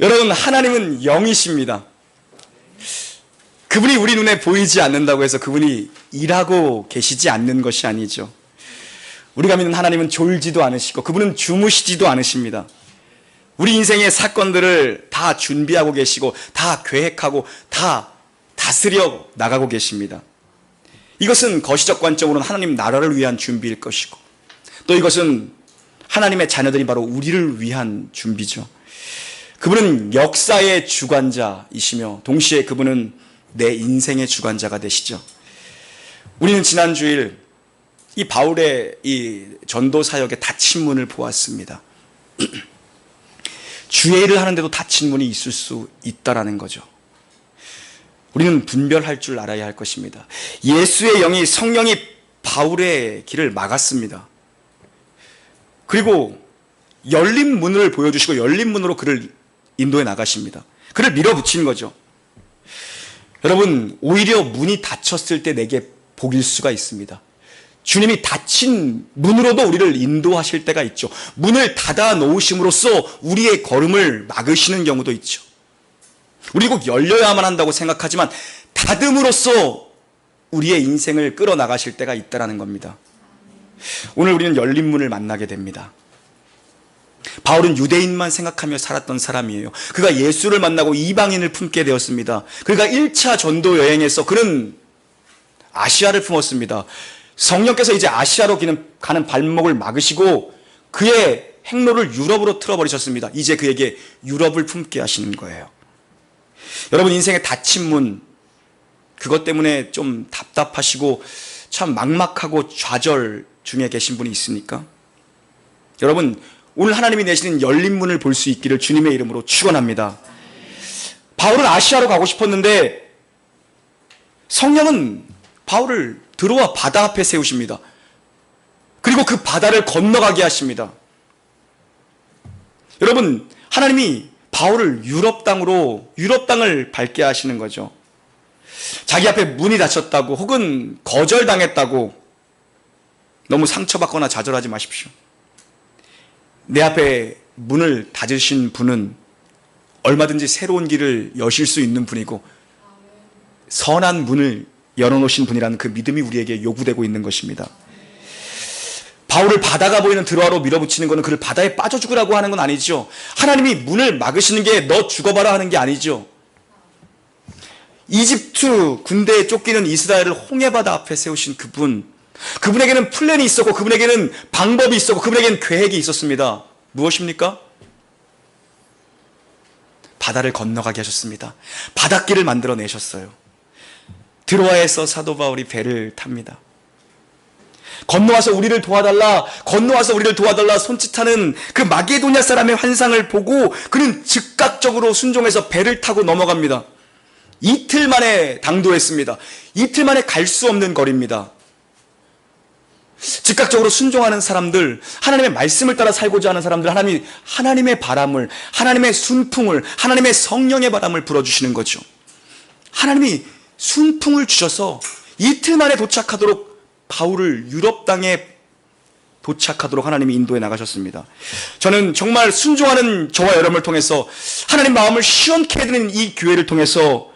여러분, 하나님은 영이십니다. 그분이 우리 눈에 보이지 않는다고 해서 그분이 일하고 계시지 않는 것이 아니죠. 우리가 믿는 하나님은 졸지도 않으시고 그분은 주무시지도 않으십니다. 우리 인생의 사건들을 다 준비하고 계시고 다 계획하고 다 다스려 나가고 계십니다. 이것은 거시적 관점으로는 하나님 나라를 위한 준비일 것이고, 또 이것은 하나님의 자녀들이 바로 우리를 위한 준비죠. 그분은 역사의 주관자이시며 동시에 그분은 내 인생의 주관자가 되시죠. 우리는 지난 주일 이 바울의 이 전도 사역의 닫힌 문을 보았습니다. 주의 일을 하는데도 닫힌 문이 있을 수 있다라는 거죠. 우리는 분별할 줄 알아야 할 것입니다. 예수의 영이, 성령이 바울의 길을 막았습니다. 그리고 열린 문을 보여주시고 열린 문으로 그를 인도해 나가십니다. 그를 밀어붙인 거죠. 여러분, 오히려 문이 닫혔을 때 내게 복일 수가 있습니다. 주님이 닫힌 문으로도 우리를 인도하실 때가 있죠. 문을 닫아 놓으심으로써 우리의 걸음을 막으시는 경우도 있죠. 우리 꼭 열려야만 한다고 생각하지만 닫음으로써 우리의 인생을 끌어나가실 때가 있다는 겁니다. 오늘 우리는 열린 문을 만나게 됩니다. 바울은 유대인만 생각하며 살았던 사람이에요. 그가 예수를 만나고 이방인을 품게 되었습니다. 그가 1차 전도 여행에서 그는 아시아를 품었습니다. 성령께서 이제 아시아로 가는 발목을 막으시고 그의 행로를 유럽으로 틀어버리셨습니다. 이제 그에게 유럽을 품게 하시는 거예요. 여러분, 인생의 닫힌 문, 그것 때문에 좀 답답하시고 참 막막하고 좌절 중에 계신 분이 있습니까? 여러분, 오늘 하나님이 내시는 열린 문을 볼 수 있기를 주님의 이름으로 축원합니다. 바울은 아시아로 가고 싶었는데 성령은 바울을 들어와 바다 앞에 세우십니다. 그리고 그 바다를 건너가게 하십니다. 여러분, 하나님이 바울을 유럽 땅을 밟게 하시는 거죠. 자기 앞에 문이 닫혔다고 혹은 거절당했다고 너무 상처받거나 좌절하지 마십시오. 내 앞에 문을 닫으신 분은 얼마든지 새로운 길을 여실 수 있는 분이고 선한 문을 열어놓으신 분이라는 그 믿음이 우리에게 요구되고 있는 것입니다. 바울을 바다가 보이는 드로아로 밀어붙이는 것은 그를 바다에 빠져 죽으라고 하는 건 아니죠. 하나님이 문을 막으시는 게 너 죽어봐라 하는 게 아니죠. 이집트 군대에 쫓기는 이스라엘을 홍해바다 앞에 세우신 그분에게는 플랜이 있었고 그분에게는 방법이 있었고 그분에게는 계획이 있었습니다. 무엇입니까? 바다를 건너가게 하셨습니다. 바닷길을 만들어내셨어요. 드로아에서 사도 바울이 배를 탑니다. 건너와서 우리를 도와달라 손짓하는 그 마게도냐 사람의 환상을 보고 그는 즉각적으로 순종해서 배를 타고 넘어갑니다. 이틀 만에 당도했습니다. 이틀 만에 갈 수 없는 거리입니다. 즉각적으로 순종하는 사람들, 하나님의 말씀을 따라 살고자 하는 사람들, 하나님의 바람을, 하나님의 순풍을, 하나님의 성령의 바람을 불어주시는 거죠. 하나님이 순풍을 주셔서 이틀 만에 도착하도록 바울을 유럽 땅에 도착하도록 하나님이 인도해 나가셨습니다. 저는 정말 순종하는 저와 여러분을 통해서 하나님 마음을 시원케 해드리는 이 교회를 통해서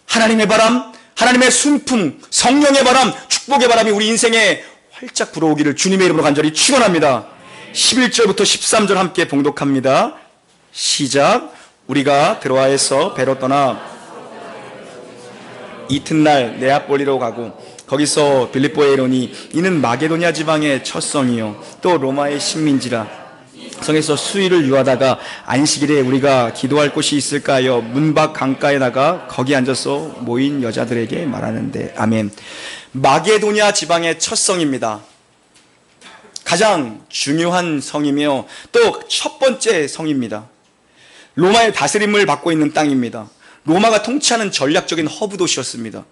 하나님의 바람, 하나님의 순풍, 성령의 바람, 축복의 바람이 우리 인생에 활짝 불어오기를 주님의 이름으로 간절히 축원합니다. 11절부터 13절 함께 봉독합니다. 시작. 우리가 드로아에서 배로 떠나 이튿날 네아폴리로 가고 거기서 빌립보에 이르니 이는 마게도냐 지방의 첫 성이요 또 로마의 식민지라. 성에서 수일을 유하다가 안식일에 우리가 기도할 곳이 있을까 하여 문 밖 강가에 나가 거기 앉아서 모인 여자들에게 말하는데. 아멘. 마게도냐 지방의 첫 성입니다. 가장 중요한 성이며 또 첫 번째 성입니다. 로마의 다스림을 받고 있는 땅입니다. 로마가 통치하는 전략적인 허브 도시였습니다.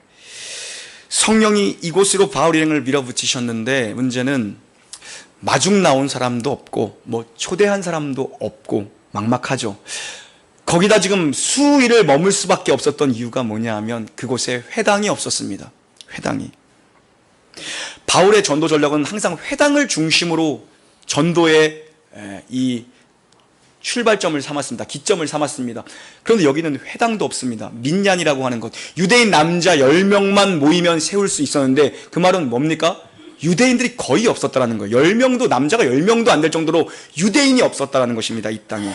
성령이 이곳으로 바울 일행을 밀어붙이셨는데 문제는 마중 나온 사람도 없고 초대한 사람도 없고 막막하죠. 거기다 지금 수일을 머물 수밖에 없었던 이유가 뭐냐 하면 그곳에 회당이 없었습니다. 회당이. 바울의 전도 전략은 항상 회당을 중심으로 전도의 이 출발점을 삼았습니다. 기점을 삼았습니다. 그런데 여기는 회당도 없습니다. 민얀이라고 하는 것. 유대인 남자 10명만 모이면 세울 수 있었는데 그 말은 뭡니까? 유대인들이 거의 없었다라는 거예요. 10명도, 남자가 10명도 안 될 정도로 유대인이 없었다라는 것입니다. 이 땅에.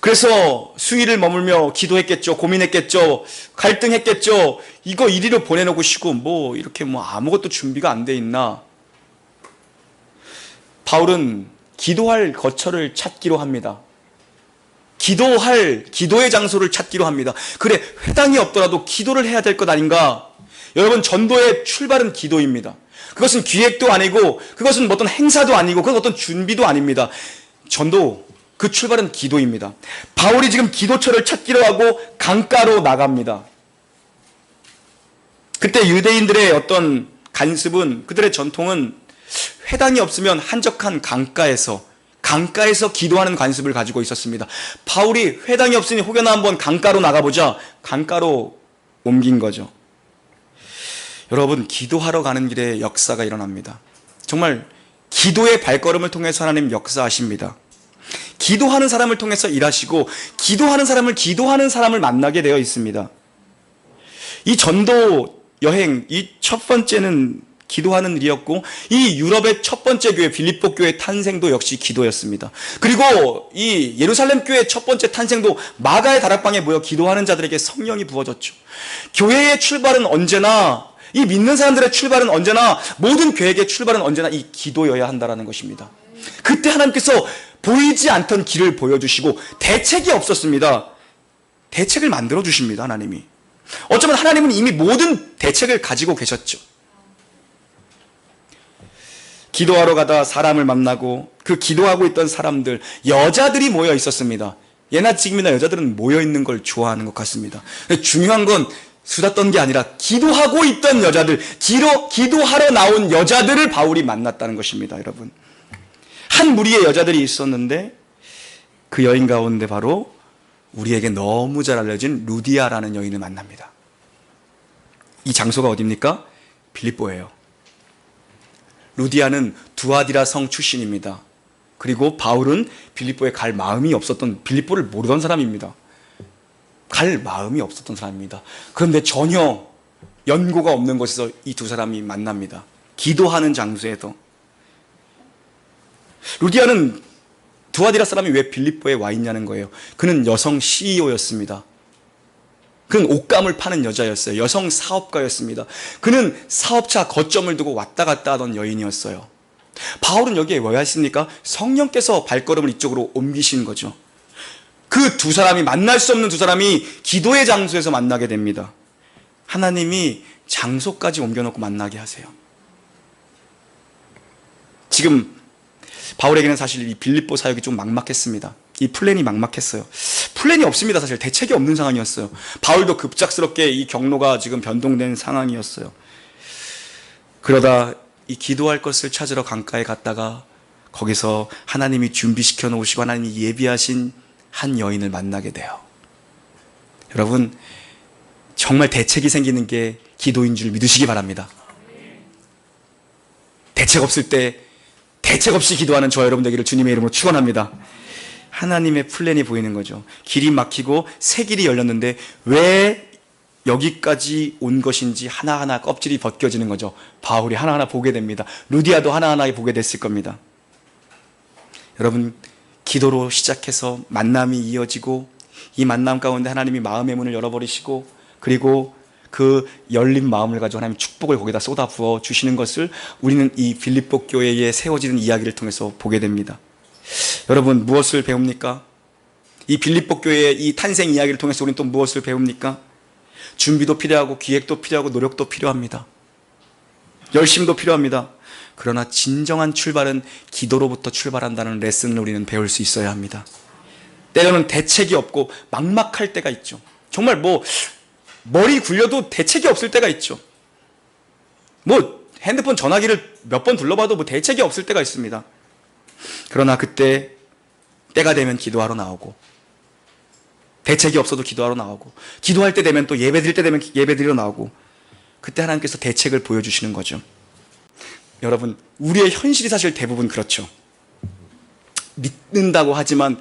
그래서 수일을 머물며 기도했겠죠. 고민했겠죠. 갈등했겠죠. 이거 이리로 보내놓고 쉬고 이렇게 아무것도 준비가 안 돼 있나. 바울은 기도할 거처를 찾기로 합니다. 기도의 장소를 찾기로 합니다. 그래, 회당이 없더라도 기도를 해야 될 것 아닌가? 여러분, 전도의 출발은 기도입니다. 그것은 기획도 아니고, 그것은 어떤 행사도 아니고, 그건 어떤 준비도 아닙니다. 전도, 그 출발은 기도입니다. 바울이 지금 기도처를 찾기로 하고 강가로 나갑니다. 그때 유대인들의 어떤 간습은, 그들의 전통은 회당이 없으면 한적한 강가에서 기도하는 관습을 가지고 있었습니다. 바울이 회당이 없으니 혹여나 한번 강가로 나가보자. 강가로 옮긴 거죠. 여러분, 기도하러 가는 길에 역사가 일어납니다. 정말 기도의 발걸음을 통해서 하나님 역사하십니다. 기도하는 사람을 통해서 일하시고 기도하는 사람을 만나게 되어 있습니다. 이 전도 여행, 이 첫 번째는 기도하는 일이었고, 이 유럽의 첫 번째 교회 빌립보 교회 탄생도 역시 기도였습니다. 그리고 이 예루살렘 교회의 첫 번째 탄생도 마가의 다락방에 모여 기도하는 자들에게 성령이 부어졌죠. 교회의 출발은 언제나, 이 믿는 사람들의 출발은 언제나, 모든 교회의 출발은 언제나 이 기도여야 한다는 것입니다. 그때 하나님께서 보이지 않던 길을 보여주시고 대책이 없었습니다. 대책을 만들어 주십니다. 하나님이. 어쩌면 하나님은 이미 모든 대책을 가지고 계셨죠. 기도하러 가다 사람을 만나고 그 기도하고 있던 사람들, 여자들이 모여 있었습니다. 예나 지금이나 여자들은 모여 있는 걸 좋아하는 것 같습니다. 중요한 건 수다 떤 게 아니라 기도하고 있던 여자들, 기도하러 나온 여자들을 바울이 만났다는 것입니다. 여러분, 한 무리의 여자들이 있었는데 그 여인 가운데 바로 우리에게 너무 잘 알려진 루디아라는 여인을 만납니다. 이 장소가 어디입니까? 빌립보예요. 루디아는 두아디라 성 출신입니다. 그리고 바울은 빌립보에 갈 마음이 없었던, 빌립보를 모르던 사람입니다. 갈 마음이 없었던 사람입니다. 그런데 전혀 연고가 없는 곳에서 이 두 사람이 만납니다. 기도하는 장소에서. 루디아는 두아디라 사람이 왜 빌립보에 와 있냐는 거예요. 그는 여성 CEO였습니다. 그는 옷감을 파는 여자였어요. 여성 사업가였습니다. 그는 사업차 거점을 두고 왔다 갔다 하던 여인이었어요. 바울은 여기에 왜 왔습니까? 성령께서 발걸음을 이쪽으로 옮기신 거죠. 그 두 사람이, 만날 수 없는 두 사람이 기도의 장소에서 만나게 됩니다. 하나님이 장소까지 옮겨놓고 만나게 하세요. 지금 바울에게는 사실 이 빌립보 사역이 좀 막막했습니다. 이 플랜이 막막했어요. 플랜이 없습니다. 사실 대책이 없는 상황이었어요. 바울도 급작스럽게 이 경로가 지금 변동된 상황이었어요. 그러다 이 기도할 것을 찾으러 강가에 갔다가 거기서 하나님이 준비시켜 놓으시고 하나님이 예비하신 한 여인을 만나게 돼요. 여러분, 정말 대책이 생기는 게 기도인 줄 믿으시기 바랍니다. 대책 없을 때 대책 없이 기도하는 저와 여러분 되기를 주님의 이름으로 축원합니다. 하나님의 플랜이 보이는 거죠. 길이 막히고 새 길이 열렸는데 왜 여기까지 온 것인지 하나하나 껍질이 벗겨지는 거죠. 바울이 하나하나 보게 됩니다. 루디아도 하나하나 보게 됐을 겁니다. 여러분, 기도로 시작해서 만남이 이어지고 이 만남 가운데 하나님이 마음의 문을 열어버리시고 그리고 그 열린 마음을 가지고 하나님 축복을 거기다 쏟아 부어 주시는 것을 우리는 이 빌립보 교회에 세워지는 이야기를 통해서 보게 됩니다. 여러분, 무엇을 배웁니까? 이 빌립보 교회의 이 탄생 이야기를 통해서 우리는 또 무엇을 배웁니까? 준비도 필요하고 기획도 필요하고 노력도 필요합니다. 열심도 필요합니다. 그러나 진정한 출발은 기도로부터 출발한다는 레슨을 우리는 배울 수 있어야 합니다. 때로는 대책이 없고 막막할 때가 있죠. 정말 머리 굴려도 대책이 없을 때가 있죠. 핸드폰 전화기를 몇 번 둘러봐도 대책이 없을 때가 있습니다. 그러나 그때 때가 되면 기도하러 나오고 대책이 없어도 기도하러 나오고 기도할 때 되면 또 예배 드릴 때 되면 예배 드리러 나오고 그때 하나님께서 대책을 보여주시는 거죠. 여러분, 우리의 현실이 사실 대부분 그렇죠. 믿는다고 하지만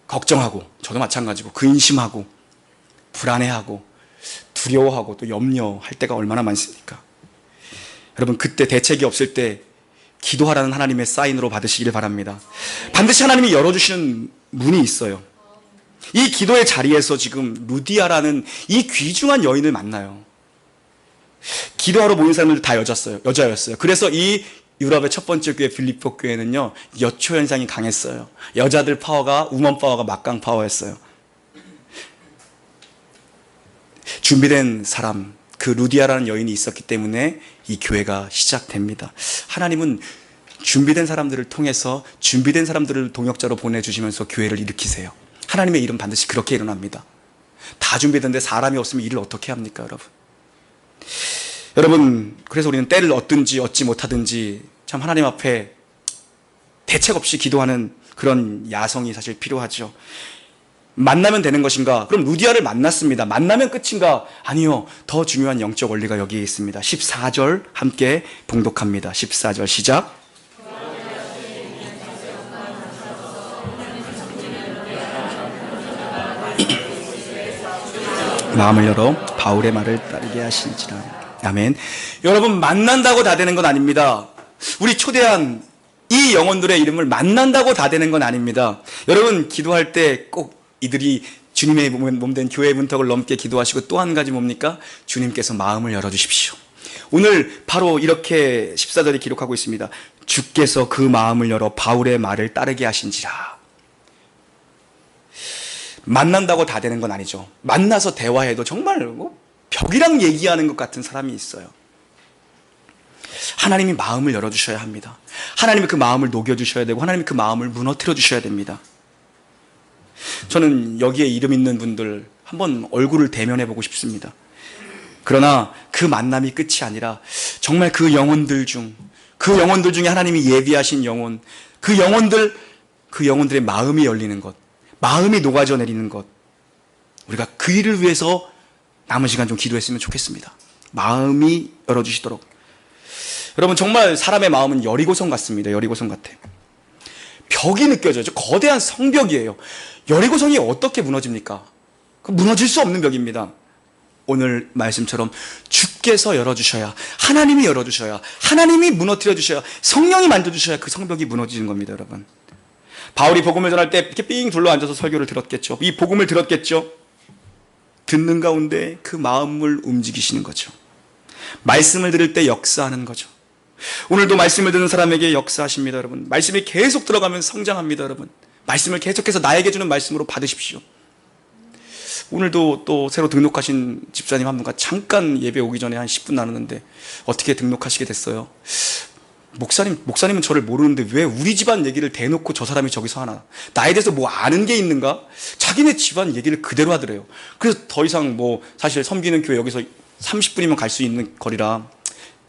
걱정하고, 저도 마찬가지고 근심하고 불안해하고 두려워하고 또 염려할 때가 얼마나 많습니까? 여러분, 그때 대책이 없을 때 기도하라는 하나님의 사인으로 받으시길 바랍니다. 반드시 하나님이 열어주시는 문이 있어요. 이 기도의 자리에서 지금 루디아라는 이 귀중한 여인을 만나요. 기도하러 모인 사람들 다 여자였어요. 그래서 이 유럽의 첫 번째 교회 빌립보 교회는요, 여초 현상이 강했어요. 여자들 파워가, 우먼 파워가 막강 파워였어요. 준비된 사람, 그 루디아라는 여인이 있었기 때문에 이 교회가 시작됩니다. 하나님은 준비된 사람들을 통해서 준비된 사람들을 동역자로 보내주시면서 교회를 일으키세요. 하나님의 일은 반드시 그렇게 일어납니다. 다 준비됐는데 사람이 없으면 일을 어떻게 합니까, 여러분? 여러분, 그래서 우리는 때를 얻든지 얻지 못하든지 참 하나님 앞에 대책 없이 기도하는 그런 야성이 사실 필요하죠. 만나면 되는 것인가? 그럼 루디아를 만났습니다. 만나면 끝인가? 아니요. 더 중요한 영적 원리가 여기에 있습니다. 14절 함께 봉독합니다. 14절 시작. 마음을 열어 바울의 말을 따르게 하신지라. 아멘. 여러분, 만난다고 다 되는 건 아닙니다. 우리 초대한 이 영혼들의 이름을 만난다고 다 되는 건 아닙니다. 여러분, 기도할 때 꼭 이들이 주님의 몸된 교회의 문턱을 넘게 기도하시고, 또 한 가지 뭡니까? 주님께서 마음을 열어주십시오. 오늘 바로 이렇게 14절에 기록하고 있습니다. 주께서 그 마음을 열어 바울의 말을 따르게 하신지라. 만난다고 다 되는 건 아니죠. 만나서 대화해도 정말 벽이랑 얘기하는 것 같은 사람이 있어요. 하나님이 마음을 열어주셔야 합니다. 하나님이 그 마음을 녹여주셔야 되고, 하나님이 그 마음을 무너뜨려 주셔야 됩니다. 저는 여기에 이름 있는 분들 한번 얼굴을 대면해 보고 싶습니다. 그러나 그 만남이 끝이 아니라 정말 그 영혼들 중에 하나님이 예비하신 영혼, 그 영혼들의 마음이 열리는 것, 마음이 녹아져 내리는 것, 우리가 그 일을 위해서 남은 시간 좀 기도했으면 좋겠습니다. 마음이 열어주시도록. 여러분, 정말 사람의 마음은 여리고성 같습니다. 여리고성 같아. 벽이 느껴져요. 거대한 성벽이에요. 여리고성이 어떻게 무너집니까? 무너질 수 없는 벽입니다. 오늘 말씀처럼 주께서 열어주셔야, 하나님이 열어주셔야, 하나님이 무너뜨려 주셔야, 성령이 만져주셔야 그 성벽이 무너지는 겁니다, 여러분. 바울이 복음을 전할 때 이렇게 삥 둘러앉아서 설교를 들었겠죠. 이 복음을 들었겠죠. 듣는 가운데 그 마음을 움직이시는 거죠. 말씀을 들을 때 역사하는 거죠. 오늘도 말씀을 듣는 사람에게 역사하십니다, 여러분. 말씀이 계속 들어가면 성장합니다, 여러분. 말씀을 계속해서 나에게 주는 말씀으로 받으십시오. 오늘도 또 새로 등록하신 집사님 한 분과 잠깐 예배 오기 전에 한 10분 나누는데 어떻게 등록하시게 됐어요? 목사님은 저를 모르는데 왜 우리 집안 얘기를 대놓고 저 사람이 저기서 하나? 나에 대해서 뭐 아는 게 있는가? 자기네 집안 얘기를 그대로 하더래요. 그래서 더 이상 사실 섬기는 교회 여기서 30분이면 갈 수 있는 거리라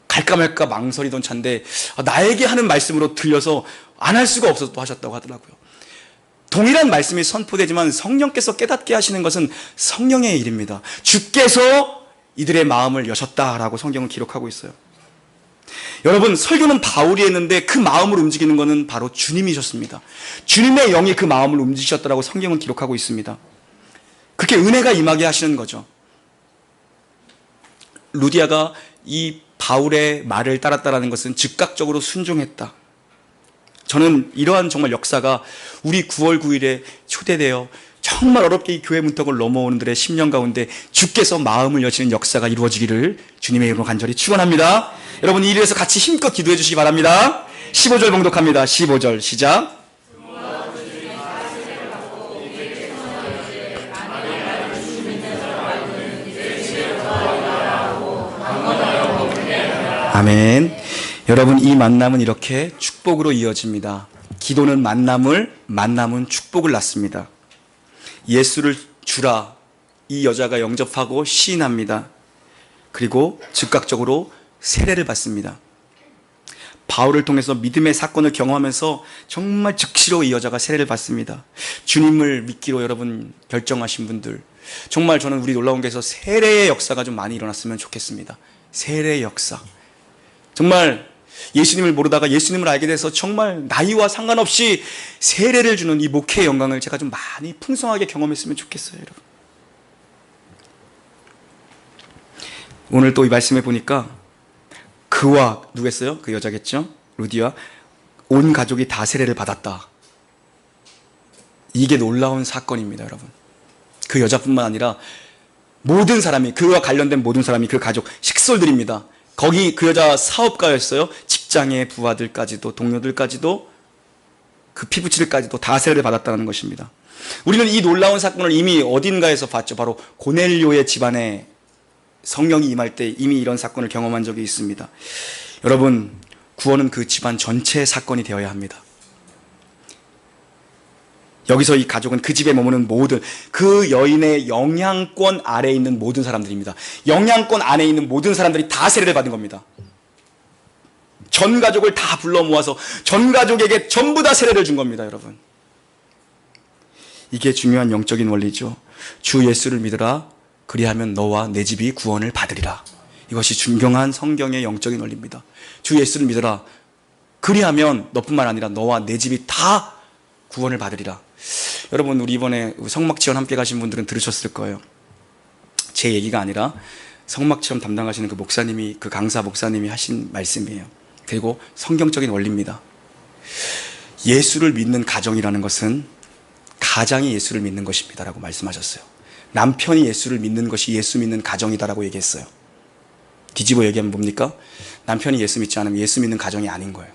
갈까 말까 망설이던 차인데 나에게 하는 말씀으로 들려서 안 할 수가 없어서 또 하셨다고 하더라고요. 동일한 말씀이 선포되지만 성령께서 깨닫게 하시는 것은 성령의 일입니다. 주께서 이들의 마음을 여셨다라고 성경은 기록하고 있어요. 여러분, 설교는 바울이 했는데 그 마음을 움직이는 것은 바로 주님이셨습니다. 주님의 영이 그 마음을 움직이셨다라고 성경은 기록하고 있습니다. 그렇게 은혜가 임하게 하시는 거죠. 루디아가 이 바울의 말을 따랐다라는 것은 즉각적으로 순종했다. 저는 이러한 정말 역사가 우리 9월 9일에 초대되어 정말 어렵게 이 교회 문턱을 넘어오는 들의 10년 가운데 주께서 마음을 여시는 역사가 이루어지기를 주님의 이름으로 간절히 축원합니다. 여러분, 이 일에서 같이 힘껏 기도해 주시기 바랍니다. 15절 봉독합니다. 15절 시작. 아멘. 여러분, 이 만남은 이렇게 축복으로 이어집니다. 기도는 만남은 축복을 낳습니다. 예수를 주라, 이 여자가 영접하고 시인합니다. 그리고 즉각적으로 세례를 받습니다. 바울을 통해서 믿음의 사건을 경험하면서 정말 즉시로 이 여자가 세례를 받습니다. 주님을 믿기로 여러분 결정하신 분들, 정말 저는 우리 놀라운 교회에서 세례의 역사가 좀 많이 일어났으면 좋겠습니다. 세례의 역사. 정말 예수님을 모르다가 예수님을 알게 돼서 정말 나이와 상관없이 세례를 주는 이 목회의 영광을 제가 좀 많이 풍성하게 경험했으면 좋겠어요, 여러분. 오늘 또 이 말씀해 보니까 그와 누구겠어요? 그 여자겠죠? 루디와 온 가족이 다 세례를 받았다. 이게 놀라운 사건입니다, 여러분. 그 여자뿐만 아니라 모든 사람이, 그와 관련된 모든 사람이, 그 가족, 식솔들입니다. 거기 그 여자 사업가였어요. 직장의 부하들까지도, 동료들까지도, 그 피부칠까지도 다 세례를 받았다는 것입니다. 우리는 이 놀라운 사건을 이미 어딘가에서 봤죠. 바로 고넬료의 집안에 성령이 임할 때 이미 이런 사건을 경험한 적이 있습니다. 여러분, 구원은 그 집안 전체의 사건이 되어야 합니다. 여기서 이 가족은 그 집에 머무는 모든, 그 여인의 영향권 아래에 있는 모든 사람들입니다. 영향권 안에 있는 모든 사람들이 다 세례를 받은 겁니다. 전 가족을 다 불러 모아서 전 가족에게 전부 다 세례를 준 겁니다, 여러분. 이게 중요한 영적인 원리죠. 주 예수를 믿으라. 그리하면 너와 내 집이 구원을 받으리라. 이것이 중경한 성경의 영적인 원리입니다. 주 예수를 믿으라. 그리하면 너뿐만 아니라 너와 내 집이 다 구원을 받으리라. 여러분, 우리 이번에 성막체험 함께 가신 분들은 들으셨을 거예요. 제 얘기가 아니라 성막체험 담당하시는 그 목사님이, 그 강사 목사님이 하신 말씀이에요. 그리고 성경적인 원리입니다. 예수를 믿는 가정이라는 것은 가장이 예수를 믿는 것입니다 라고 말씀하셨어요. 남편이 예수를 믿는 것이 예수 믿는 가정이다라고 얘기했어요. 뒤집어 얘기하면 뭡니까? 남편이 예수 믿지 않으면 예수 믿는 가정이 아닌 거예요.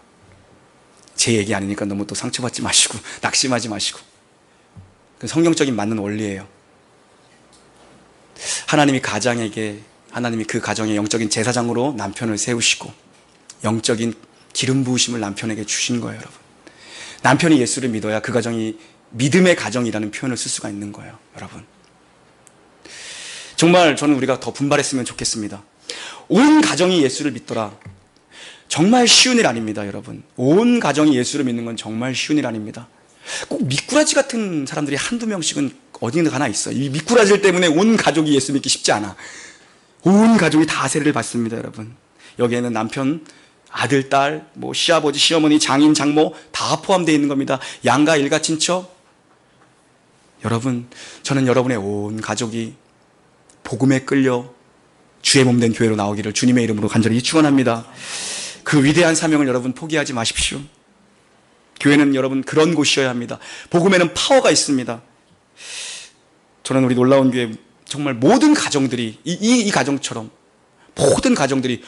제 얘기 아니니까 너무 또 상처받지 마시고 낙심하지 마시고, 그 성경적인 맞는 원리예요. 하나님이 그 가정의 영적인 제사장으로 남편을 세우시고 영적인 기름 부으심을 남편에게 주신 거예요, 여러분. 남편이 예수를 믿어야 그 가정이 믿음의 가정이라는 표현을 쓸 수가 있는 거예요, 여러분. 정말 저는 우리가 더 분발했으면 좋겠습니다. 온 가정이 예수를 믿더라. 정말 쉬운 일 아닙니다, 여러분. 온 가정이 예수를 믿는 건 정말 쉬운 일 아닙니다. 꼭 미꾸라지 같은 사람들이 한두 명씩은 어딘가 하나 있어. 이 미꾸라지 때문에 온 가족이 예수 믿기 쉽지 않아. 온 가족이 다 세례를 받습니다, 여러분. 여기에는 남편, 아들, 딸, 시아버지, 시어머니, 장인, 장모 다 포함되어 있는 겁니다. 양가, 일가, 친척. 여러분, 저는 여러분의 온 가족이 복음에 끌려 주의 몸된 교회로 나오기를 주님의 이름으로 간절히 축원합니다. 그 위대한 사명을 여러분 포기하지 마십시오. 교회는 여러분 그런 곳이어야 합니다. 복음에는 파워가 있습니다. 저는 우리 놀라운 교회 정말 모든 가정들이 이 가정처럼 모든 가정들이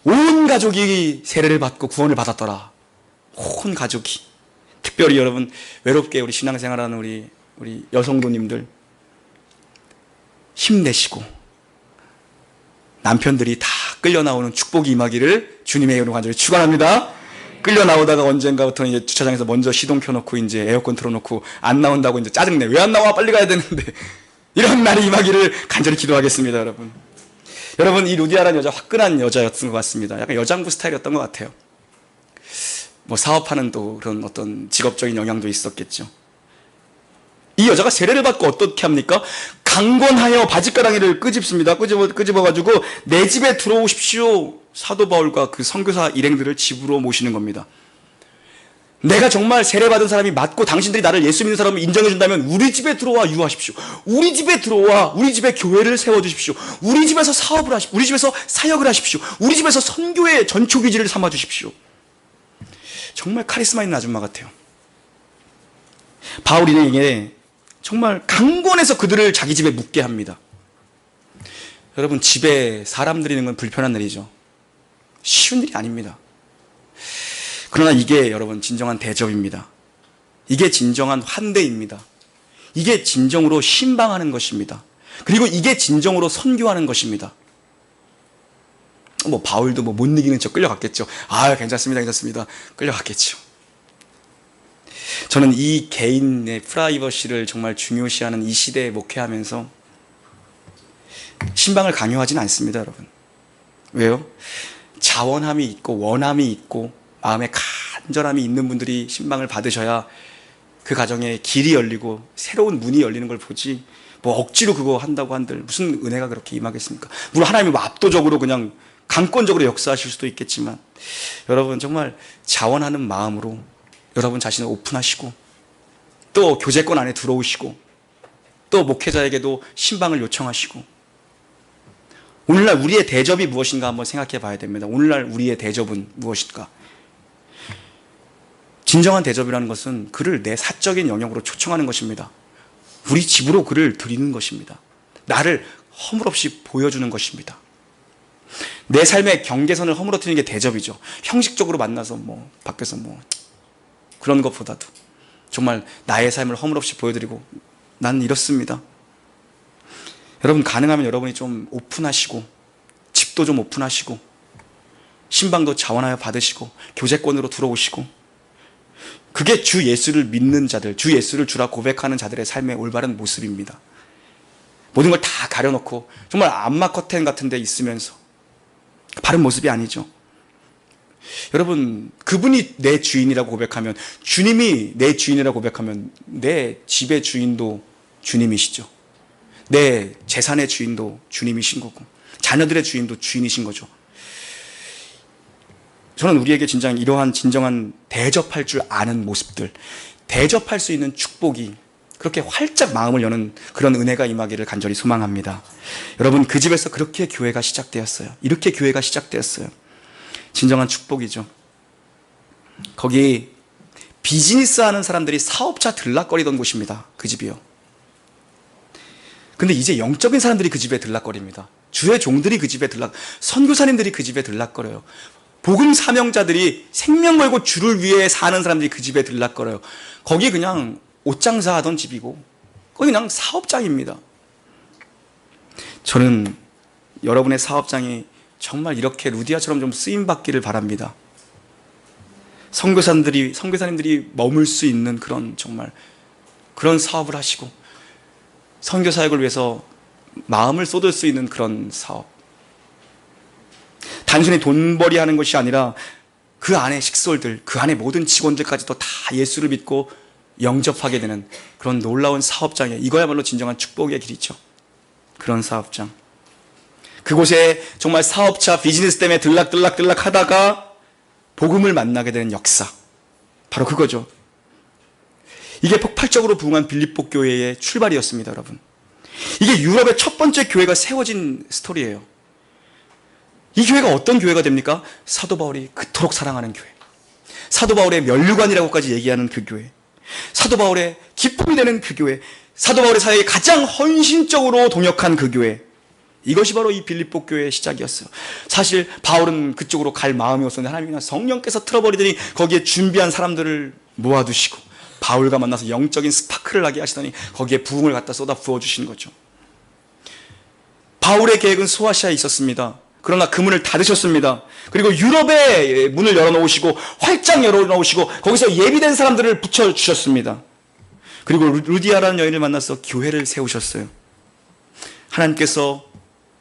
온 가족이 세례를 받고 구원을 받았더라. 온 가족이. 특별히 여러분 외롭게 우리 신앙생활하는 우리 여성도님들 힘내시고 남편들이 다 끌려 나오는 축복이 임하기를 주님의 이름으로 간절히 축원합니다. 끌려 나오다가 언젠가부터는 이제 주차장에서 먼저 시동 켜놓고 이제 에어컨 틀어놓고 안 나온다고 이제 짜증내. 왜 안 나와? 빨리 가야 되는데. 이런 날이 임하기를 간절히 기도하겠습니다, 여러분. 여러분, 이 루디아라는 여자 화끈한 여자였던 것 같습니다. 약간 여장부 스타일이었던 것 같아요. 사업하는 또 그런 어떤 직업적인 영향도 있었겠죠. 이 여자가 세례를 받고 어떻게 합니까? 강권하여 바짓가랑이를 끄집습니다. 끄집어가지고 내 집에 들어오십시오. 사도 바울과 그 선교사 일행들을 집으로 모시는 겁니다. 내가 정말 세례받은 사람이 맞고 당신들이 나를 예수 믿는 사람을 인정해준다면 우리 집에 들어와 유하십시오. 우리 집에 들어와 우리 집에 교회를 세워주십시오. 우리 집에서 사업을 하십시오. 우리 집에서 사역을 하십시오. 우리 집에서 선교의 전초기지를 삼아주십시오. 정말 카리스마 있는 아줌마 같아요. 바울이 이게 정말 강권해서 그들을 자기 집에 묵게 합니다. 여러분, 집에 사람 들이는 건 불편한 일이죠. 쉬운 일이 아닙니다. 그러나 이게 여러분 진정한 대접입니다. 이게 진정한 환대입니다. 이게 진정으로 신방하는 것입니다. 그리고 이게 진정으로 선교하는 것입니다. 바울도 못 이기는 척 끌려갔겠죠. 괜찮습니다. 끌려갔겠죠. 저는 이 개인의 프라이버시를 정말 중요시하는 이 시대에 목회하면서 신방을 강요하지는 않습니다, 여러분. 왜요? 자원함이 있고 원함이 있고 마음에 간절함이 있는 분들이 신방을 받으셔야 그 가정에 길이 열리고 새로운 문이 열리는 걸 보지, 억지로 그거 한다고 한들 무슨 은혜가 그렇게 임하겠습니까? 물론 하나님이 압도적으로 그냥 강권적으로 역사하실 수도 있겠지만 여러분 정말 자원하는 마음으로 여러분 자신을 오픈하시고 또 교제권 안에 들어오시고 또 목회자에게도 신방을 요청하시고 오늘날 우리의 대접이 무엇인가 한번 생각해 봐야 됩니다. 오늘날 우리의 대접은 무엇일까? 진정한 대접이라는 것은 그를 내 사적인 영역으로 초청하는 것입니다. 우리 집으로 그를 드리는 것입니다. 나를 허물없이 보여주는 것입니다. 내 삶의 경계선을 허물어뜨리는 게 대접이죠. 형식적으로 만나서 밖에서 그런 것보다도 정말 나의 삶을 허물없이 보여드리고 나는 이렇습니다. 여러분 가능하면 여러분이 좀 오픈하시고 집도 좀 오픈하시고 신방도 자원하여 받으시고 교제권으로 들어오시고 그게 주 예수를 믿는 자들, 주 예수를 주라 고백하는 자들의 삶의 올바른 모습입니다. 모든 걸 다 가려놓고 정말 암막 커튼 같은 데 있으면서 바른 모습이 아니죠. 여러분 그분이 내 주인이라고 고백하면 주님이 내 주인이라고 고백하면 내 집의 주인도 주님이시죠. 내 재산의 주인도 주님이신 거고 자녀들의 주인도 주인이신 거죠. 저는 우리에게 이러한 진정한 대접할 줄 아는 모습들, 대접할 수 있는 축복이 그렇게 활짝 마음을 여는 그런 은혜가 임하기를 간절히 소망합니다. 여러분 그 집에서 그렇게 교회가 시작되었어요. 이렇게 교회가 시작되었어요. 진정한 축복이죠. 거기 비즈니스 하는 사람들이 사업자 들락거리던 곳입니다. 그 집이요. 근데 이제 영적인 사람들이 그 집에 들락거립니다. 주의 종들이 그 집에 선교사님들이 그 집에 들락거려요. 복음 사명자들이 생명 걸고 주를 위해 사는 사람들이 그 집에 들락거려요. 거기 그냥 옷장사 하던 집이고 거기 그냥 사업장입니다. 저는 여러분의 사업장이 정말 이렇게 루디아처럼 좀 쓰임받기를 바랍니다. 선교사님들이 머물 수 있는 그런 사업을 하시고 선교사역을 위해서 마음을 쏟을 수 있는 그런 사업. 단순히 돈벌이 하는 것이 아니라 그 안에 식솔들, 그 안에 모든 직원들까지도 다 예수를 믿고 영접하게 되는 그런 놀라운 사업장이에요. 이거야말로 진정한 축복의 길이죠. 그런 사업장. 그곳에 정말 사업차 비즈니스 때문에 들락들락 하다가 복음을 만나게 되는 역사. 바로 그거죠. 이게 폭발적으로 부흥한 빌립보 교회의 출발이었습니다, 여러분. 이게 유럽의 첫 번째 교회가 세워진 스토리예요. 이 교회가 어떤 교회가 됩니까? 사도 바울이 그토록 사랑하는 교회. 사도 바울의 면류관이라고까지 얘기하는 그 교회. 사도 바울의 기쁨이 되는 그 교회. 사도 바울의 사역에 가장 헌신적으로 동역한 그 교회. 이것이 바로 이 빌립보 교회의 시작이었어요. 사실 바울은 그쪽으로 갈 마음이 없었는데 하나님이 성령께서 틀어버리더니 거기에 준비한 사람들을 모아두시고 바울과 만나서 영적인 스파크를 나게 하시더니 거기에 부흥을 갖다 쏟아 부어주신 거죠. 바울의 계획은 소아시아에 있었습니다. 그러나 그 문을 닫으셨습니다. 그리고 유럽의 문을 열어놓으시고 활짝 열어놓으시고 거기서 예비된 사람들을 붙여주셨습니다. 그리고 루디아라는 여인을 만나서 교회를 세우셨어요. 하나님께서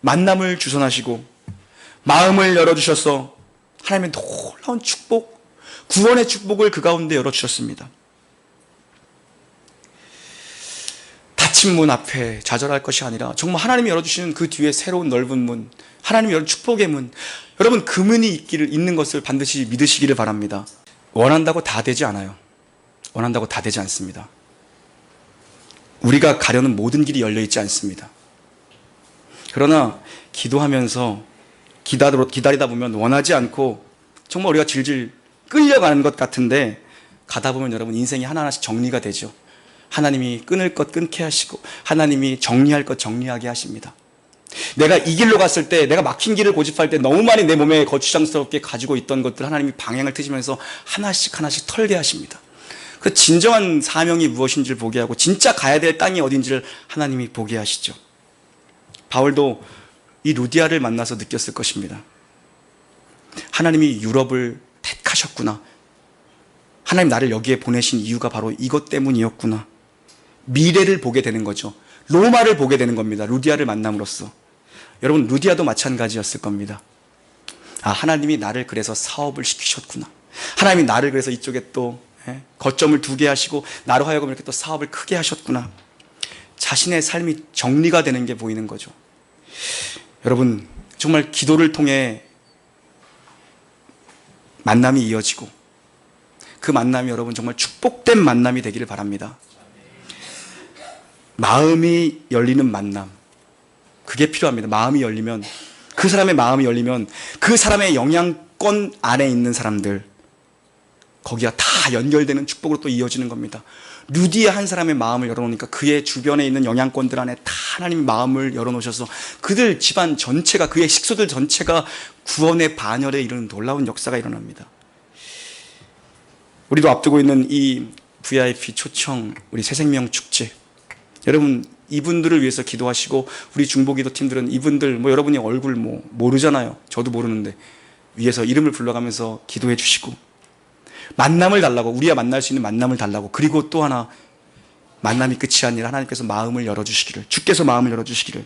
만남을 주선하시고 마음을 열어주셔서 하나님의 놀라운 축복, 구원의 축복을 그 가운데 열어주셨습니다. 닫힌 문 앞에 좌절할 것이 아니라 정말 하나님이 열어주시는 그 뒤에 새로운 넓은 문, 하나님이 열은 축복의 문, 여러분 그 문이 있는 것을 반드시 믿으시기를 바랍니다. 원한다고 다 되지 않아요. 원한다고 다 되지 않습니다. 우리가 가려는 모든 길이 열려있지 않습니다. 그러나 기도하면서 기다리다 보면 원하지 않고 정말 우리가 질질 끌려가는 것 같은데 가다 보면 여러분 인생이 하나하나씩 정리가 되죠. 하나님이 끊을 것 끊게 하시고 하나님이 정리할 것 정리하게 하십니다. 내가 이 길로 갔을 때, 내가 막힌 길을 고집할 때 너무 많이 내 몸에 거추장스럽게 가지고 있던 것들 하나님이 방향을 트시면서 하나씩 털게 하십니다. 그 진정한 사명이 무엇인지를 보게 하고 진짜 가야 될 땅이 어딘지를 하나님이 보게 하시죠. 바울도 이 루디아를 만나서 느꼈을 것입니다. 하나님이 유럽을 택하셨구나. 하나님 나를 여기에 보내신 이유가 바로 이것 때문이었구나. 미래를 보게 되는 거죠. 로마를 보게 되는 겁니다. 루디아를 만남으로써. 여러분 루디아도 마찬가지였을 겁니다. 아, 하나님이 나를 그래서 사업을 시키셨구나. 하나님이 나를 그래서 이쪽에 또 거점을 두게 하시고 나로 하여금 이렇게 또 사업을 크게 하셨구나. 자신의 삶이 정리가 되는 게 보이는 거죠. 여러분 정말 기도를 통해 만남이 이어지고 그 만남이 여러분 정말 축복된 만남이 되기를 바랍니다. 마음이 열리는 만남, 그게 필요합니다. 마음이 열리면, 그 사람의 마음이 열리면 그 사람의 영향권 안에 있는 사람들, 거기가 다 연결되는 축복으로 또 이어지는 겁니다. 루디의 한 사람의 마음을 열어놓으니까 그의 주변에 있는 영향권들 안에 다 하나님의 마음을 열어놓으셔서 그들 집안 전체가, 그의 식소들 전체가 구원의 반열에 이르는 놀라운 역사가 일어납니다. 우리도 앞두고 있는 이 VIP 초청 우리 새생명 축제, 여러분 이분들을 위해서 기도하시고, 우리 중보기도 팀들은 이분들 여러분이 얼굴 모르잖아요. 저도 모르는데 위에서 이름을 불러가면서 기도해 주시고, 만남을 달라고, 우리가 만날 수 있는 만남을 달라고, 그리고 또 하나, 만남이 끝이 아니라 하나님께서 마음을 열어주시기를, 주께서 마음을 열어주시기를,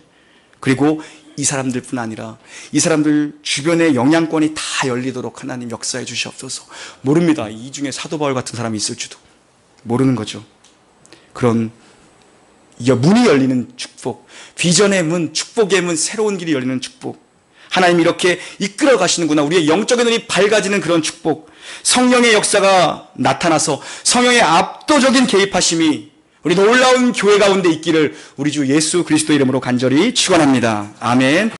그리고 이 사람들뿐 아니라 이 사람들 주변의 영향권이 다 열리도록 하나님 역사해 주시옵소서. 모릅니다. 이 중에 사도 바울 같은 사람이 있을지도 모르는 거죠. 그런 문이 열리는 축복, 비전의 문, 축복의 문, 새로운 길이 열리는 축복, 하나님이 이렇게 이끌어 가시는구나, 우리의 영적인 눈이 밝아지는 그런 축복, 성령의 역사가 나타나서 성령의 압도적인 개입하심이 우리 놀라운 교회 가운데 있기를 우리 주 예수 그리스도 이름으로 간절히 축원합니다. 아멘.